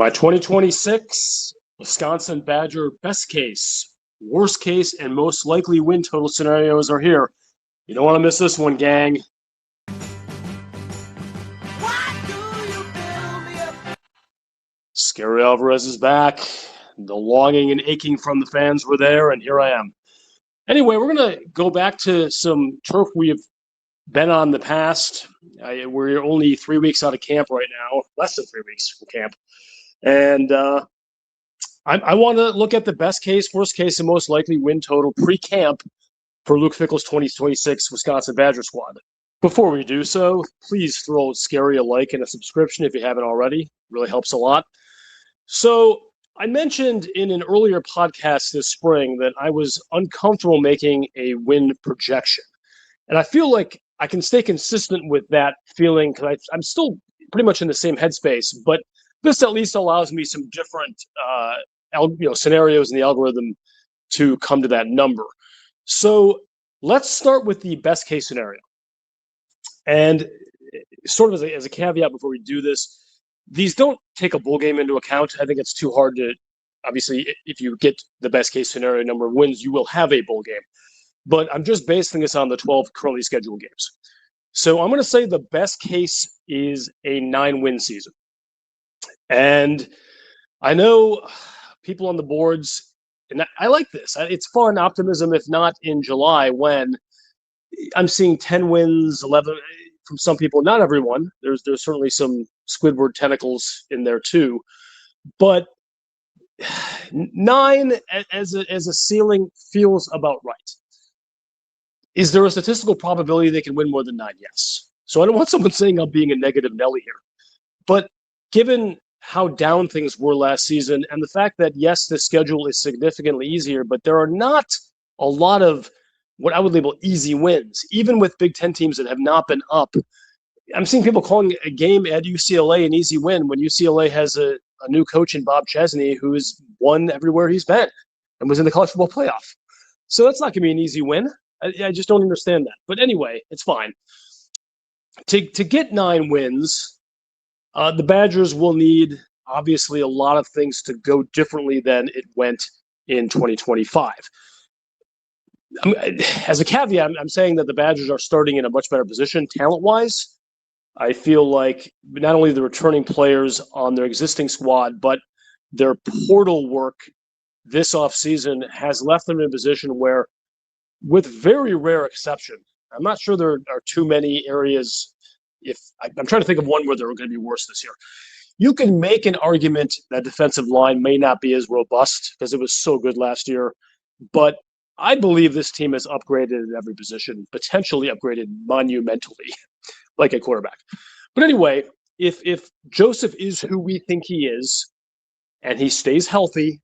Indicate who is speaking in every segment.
Speaker 1: My 2026 Wisconsin Badger best case, worst case, and most likely win total scenarios are here. You don't want to miss this one, gang. Scary Alvarez is back. The longing and aching from the fans were there, and here I am. Anyway, we're going to go back to some turf we've been on the past. We're only 3 weeks out of camp right now, less than 3 weeks from camp. And I want to look at the best case, worst case, and most likely win total pre-camp for Luke Fickell's 2026 Wisconsin Badger squad. Before we do so, please throw Scary a like and a subscription if you haven't already. It really helps a lot. So I mentioned in an earlier podcast this spring that I was uncomfortable making a win projection. And I feel like I can stay consistent with that feeling because I'm still pretty much in the same headspace, but this at least allows me some different scenarios in the algorithm to come to that number. So let's start with the best case scenario. And sort of as a caveat before we do this, these don't take a bowl game into account. I think it's too hard to, obviously, if you get the best case scenario number of wins, you will have a bowl game. But I'm just basing this on the 12 currently scheduled games. So I'm going to say the best case is a 9-win season. And I know people on the boards, and I like this. It's fun optimism, if not in July, when I'm seeing 10 wins, 11 from some people, not everyone. There's certainly some Squidward tentacles in there too. But 9 as a ceiling feels about right. Is there a statistical probability they can win more than 9? Yes. So I don't want someone saying I'm being a negative Nelly here. But given how down things were last season and the fact that, yes, the schedule is significantly easier, but there are not a lot of what I would label easy wins, even with Big Ten teams that have not been up. I'm seeing people calling a game at UCLA an easy win when UCLA has a new coach in Bob Chesney who has won everywhere he's been and was in the college football playoff. So that's not going to be an easy win. I just don't understand that. But anyway, it's fine. To get 9 wins, the Badgers will need, obviously, a lot of things to go differently than it went in 2025. As a caveat, I'm saying that the Badgers are starting in a much better position talent-wise. I feel like not only the returning players on their existing squad, but their portal work this offseason has left them in a position where, with very rare exception, I'm not sure there are too many areas. I'm trying to think of one where they're going to be worse this year. You can make an argument that defensive line may not be as robust because it was so good last year, but I believe this team has upgraded at every position, potentially upgraded monumentally, like a quarterback. But anyway, if Joseph is who we think he is, and he stays healthy,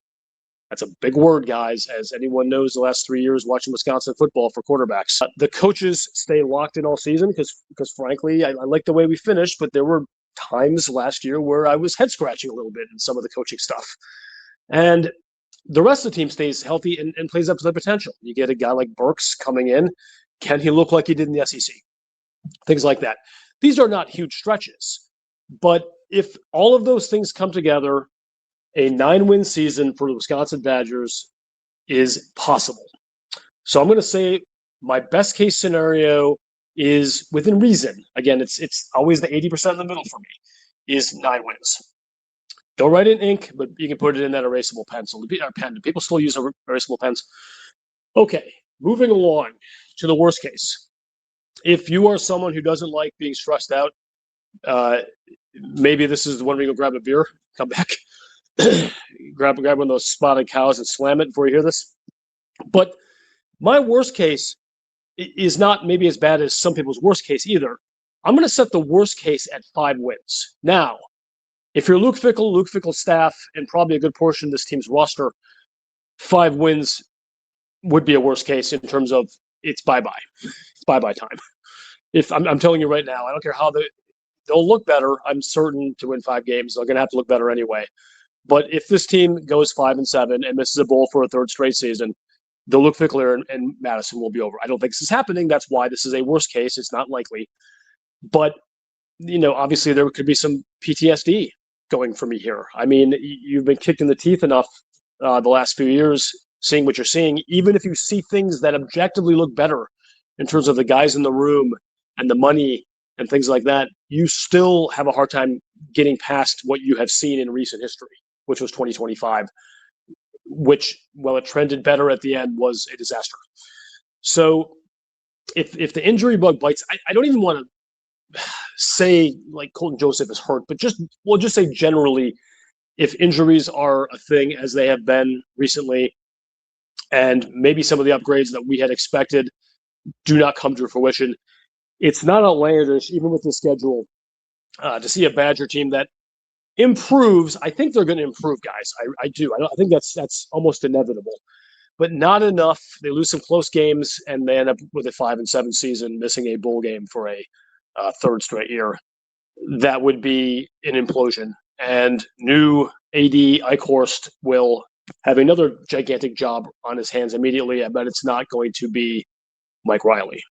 Speaker 1: that's a big word, guys, as anyone knows the last 3 years watching Wisconsin football for quarterbacks. The coaches stay locked in all season because frankly, I like the way we finished, but there were times last year where I was head-scratching a little bit in some of the coaching stuff. And the rest of the team stays healthy and plays up to their potential. You get a guy like Burks coming in. Can he look like he did in the SEC? Things like that. These are not huge stretches. But if all of those things come together, a 9-win season for the Wisconsin Badgers is possible. So I'm going to say my best case scenario is within reason. Again, it's always the 80% in the middle for me, is 9 wins. Don't write it in ink, but you can put it in that erasable pencil. Pen. Do people still use erasable pens? Okay, moving along to the worst case. If you are someone who doesn't like being stressed out, maybe this is the one where you go grab a beer, come back. grab one of those spotted cows and slam it before you hear this. But my worst case is not maybe as bad as some people's worst case either. I'm going to set the worst case at 5 wins. Now, if you're Luke Fickell's staff, and probably a good portion of this team's roster, 5 wins would be a worst case in terms of it's bye-bye. It's bye-bye time. If I'm telling you right now, I don't care how they'll look better. I'm certain to win 5 games. They're going to have to look better anyway. But if this team goes 5-7 and misses a bowl for a 3rd straight season, the Luke Fickell and Madison will be over. I don't think this is happening. That's why this is a worst case. It's not likely. But, obviously there could be some PTSD going for me here. I mean, you've been kicked in the teeth enough the last few years, seeing what you're seeing. Even if you see things that objectively look better in terms of the guys in the room and the money and things like that, you still have a hard time getting past what you have seen in recent history, which was 2025, which, while it trended better at the end, was a disaster. So if the injury bug bites, I don't even want to say like Colton Joseph is hurt, but we'll just say generally, if injuries are a thing as they have been recently, and maybe some of the upgrades that we had expected do not come to fruition, it's not outlandish, even with the schedule, to see a Badger team that improves. I think they're going to improve, guys. I do. I think that's almost inevitable, but not enough. They lose some close games, and they end up with a 5-7 season, missing a bowl game for a third straight year. That would be an implosion. And new AD Eichhorst will have another gigantic job on his hands immediately. I bet it's not going to be Mike Riley.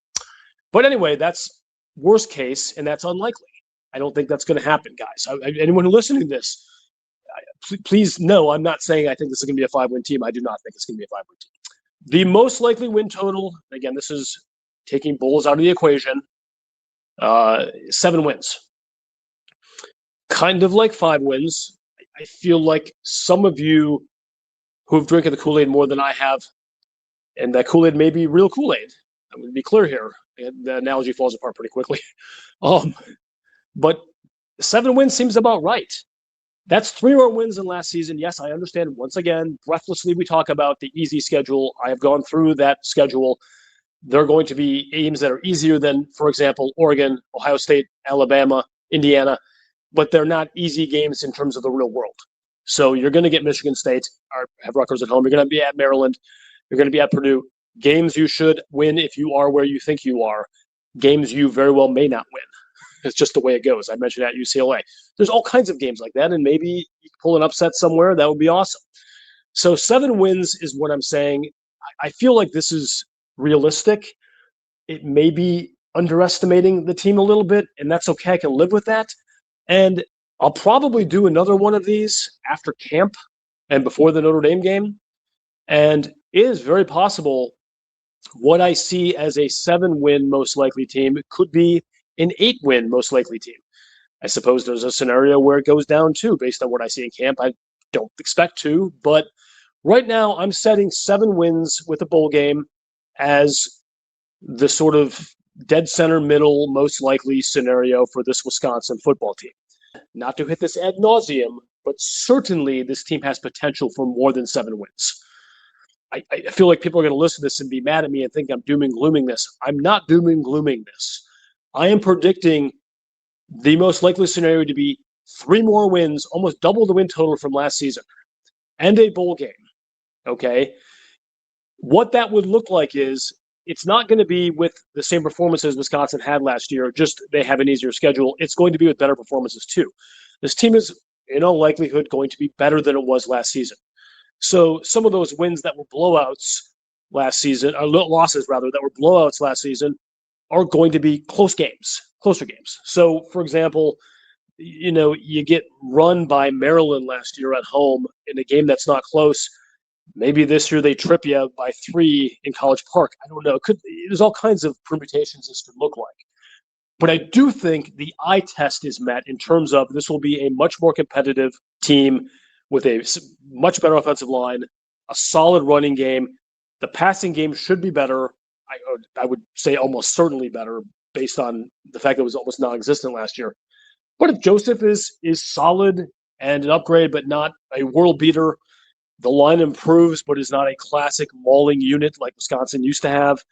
Speaker 1: But anyway, that's worst case, and that's unlikely. I don't think that's going to happen, guys. Anyone who listening to this, please know I'm not saying I think this is going to be a 5-win team. I do not think it's going to be a 5-win team. The most likely win total, again, this is taking Bulls out of the equation, 7 wins. Kind of like 5 wins. I feel like some of you who've drinking the Kool-Aid more than I have, and that Kool-Aid may be real Kool-Aid. I'm going to be clear here. The analogy falls apart pretty quickly. But 7 wins seems about right. That's 3 more wins than last season. Yes, I understand. Once again, breathlessly, we talk about the easy schedule. I have gone through that schedule. There are going to be games that are easier than, for example, Oregon, Ohio State, Alabama, Indiana, but they're not easy games in terms of the real world. So you're going to get Michigan State, or have Rutgers at home. You're going to be at Maryland. You're going to be at Purdue. Games you should win if you are where you think you are. Games you very well may not win. It's just the way it goes. I mentioned at UCLA. There's all kinds of games like that, and maybe you pull an upset somewhere. That would be awesome. So 7 wins is what I'm saying. I feel like this is realistic. It may be underestimating the team a little bit, and that's okay. I can live with that. And I'll probably do another one of these after camp and before the Notre Dame game. And it is very possible what I see as a 7-win most likely team could be an 8-win most likely team. I suppose there's a scenario where it goes down too, based on what I see in camp. I don't expect to, but right now I'm setting 7 wins with a bowl game as the sort of dead center middle most likely scenario for this Wisconsin football team. Not to hit this ad nauseum, but certainly this team has potential for more than 7 wins. I feel like people are going to listen to this and be mad at me and think I'm doom and glooming this. I'm not doom and glooming this. I am predicting the most likely scenario to be 3 more wins, almost double the win total from last season, and a bowl game. Okay? What that would look like is it's not going to be with the same performances Wisconsin had last year, just they have an easier schedule. It's going to be with better performances too. This team is, in all likelihood, going to be better than it was last season. So some of those wins that were blowouts last season, or losses rather, that were blowouts last season, are going to be closer games. So, for example, you get run by Maryland last year at home in a game that's not close. Maybe this year they trip you by 3 in College Park. I don't know. There's all kinds of permutations this could look like. But I do think the eye test is met in terms of this will be a much more competitive team with a much better offensive line, a solid running game. The passing game should be better. I would say almost certainly better based on the fact that it was almost non-existent last year. But if Joseph is solid and an upgrade, but not a world beater, the line improves, but is not a classic mauling unit like Wisconsin used to have.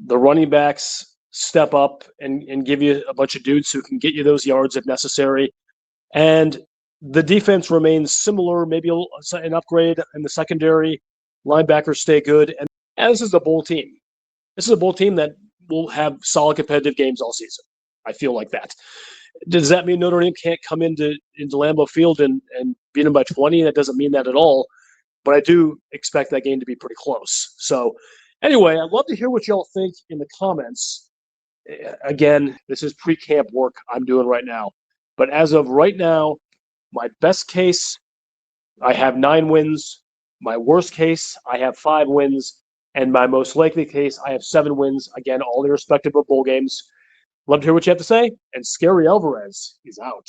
Speaker 1: The running backs step up and give you a bunch of dudes who can get you those yards if necessary. And the defense remains similar, maybe an upgrade in the secondary. Linebackers stay good. And this is a bowl team. This is a bowl team that will have solid competitive games all season. I feel like that. Does that mean Notre Dame can't come into Lambeau Field and beat them by 20? That doesn't mean that at all. But I do expect that game to be pretty close. So anyway, I'd love to hear what y'all think in the comments. Again, this is pre-camp work I'm doing right now. But as of right now, My best case, I have 9 wins. My worst case, I have 5 wins. And my most likely case, I have 7 wins. Again, all irrespective of bowl games. Love to hear what you have to say. And Scary Alvarez is out.